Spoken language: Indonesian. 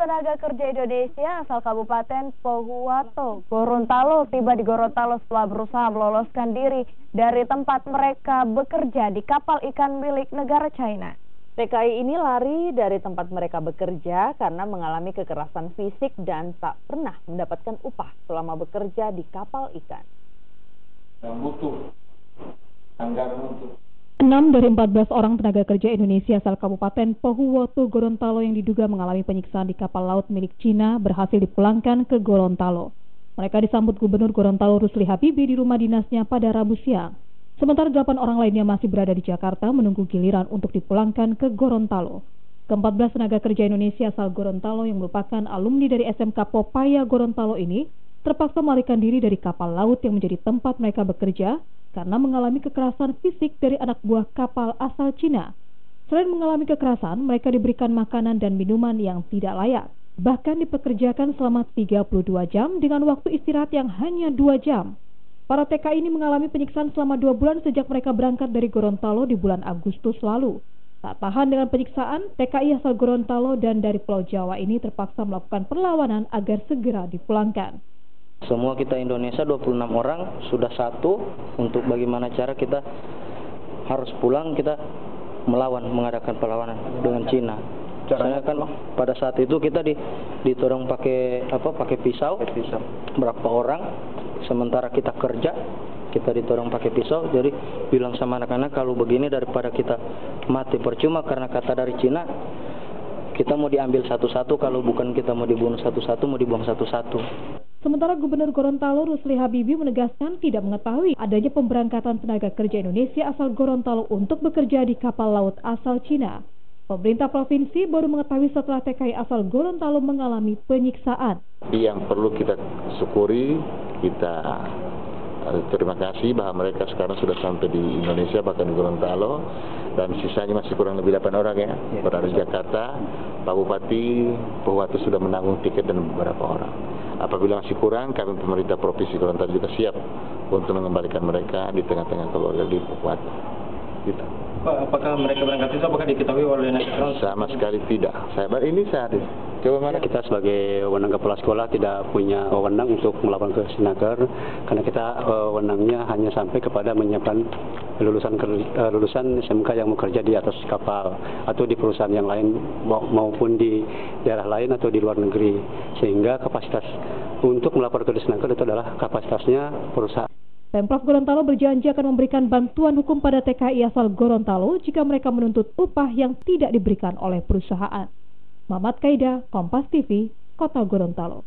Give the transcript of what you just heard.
tenaga kerja Indonesia asal Kabupaten Pohuwato, Gorontalo tiba di Gorontalo setelah berusaha meloloskan diri dari tempat mereka bekerja di kapal ikan milik negara China. TKI ini lari dari tempat mereka bekerja karena mengalami kekerasan fisik dan tak pernah mendapatkan upah selama bekerja di kapal ikan. Butuh anggaran untuk 6 dari 14 orang tenaga kerja Indonesia asal Kabupaten Pohuwato, Gorontalo yang diduga mengalami penyiksaan di kapal laut milik Cina berhasil dipulangkan ke Gorontalo. Mereka disambut Gubernur Gorontalo Rusli Habibie di rumah dinasnya pada Rabu siang. Sementara 8 orang lainnya masih berada di Jakarta menunggu giliran untuk dipulangkan ke Gorontalo. Ke-14 tenaga kerja Indonesia asal Gorontalo yang merupakan alumni dari SMK Popaya Gorontalo ini terpaksa melarikan diri dari kapal laut yang menjadi tempat mereka bekerja karena mengalami kekerasan fisik dari anak buah kapal asal Cina. Selain mengalami kekerasan, mereka diberikan makanan dan minuman yang tidak layak. Bahkan dipekerjakan selama 32 jam dengan waktu istirahat yang hanya 2 jam. Para TKI ini mengalami penyiksaan selama 2 bulan sejak mereka berangkat dari Gorontalo di bulan Agustus lalu. Tak tahan dengan penyiksaan, TKI asal Gorontalo dan dari Pulau Jawa ini terpaksa melakukan perlawanan agar segera dipulangkan. Semua kita Indonesia 26 orang sudah satu untuk bagaimana cara kita harus pulang, kita mengadakan perlawanan dengan Cina. Caranya kan pada saat itu kita ditorong pakai pisau, berapa orang, sementara kita kerja kita ditorong pakai pisau. Jadi bilang sama anak-anak kalau begini daripada kita mati percuma, karena kata dari Cina kita mau diambil satu-satu, kalau bukan kita mau dibunuh satu-satu, mau dibuang satu-satu. Sementara Gubernur Gorontalo Rusli Habibie menegaskan tidak mengetahui adanya pemberangkatan tenaga kerja Indonesia asal Gorontalo untuk bekerja di kapal laut asal Cina. Pemerintah provinsi baru mengetahui setelah TKI asal Gorontalo mengalami penyiksaan. Yang perlu kita syukuri, kita terima kasih bahwa mereka sekarang sudah sampai di Indonesia, bahkan di Gorontalo, dan sisanya masih kurang lebih 8 orang ya, berada di Jakarta. Pak Bupati Pohuwato sudah menanggung tiket dan beberapa orang. Apabila masih kurang, kami pemerintah Provinsi Gorontalo juga siap untuk mengembalikan mereka di tengah-tengah keluarga di Pohuwato. Gitu. Pak, apakah mereka berangkat itu apakah diketahui oleh nasional? Sama sekali tidak. Ini saya coba mana? Kita sebagai wewenang kepala sekolah tidak punya wewenang untuk melakukan kesinaker, karena kita wewenangnya hanya sampai kepada menyiapkan lulusan SMK yang bekerja di atas kapal atau di perusahaan yang lain maupun di daerah lain atau di luar negeri, sehingga kapasitas untuk melaporkan kesinaker itu adalah kapasitasnya perusahaan. Pemprov Gorontalo berjanji akan memberikan bantuan hukum pada TKI asal Gorontalo jika mereka menuntut upah yang tidak diberikan oleh perusahaan. Mamat Kaida, Kompas TV, Kota Gorontalo.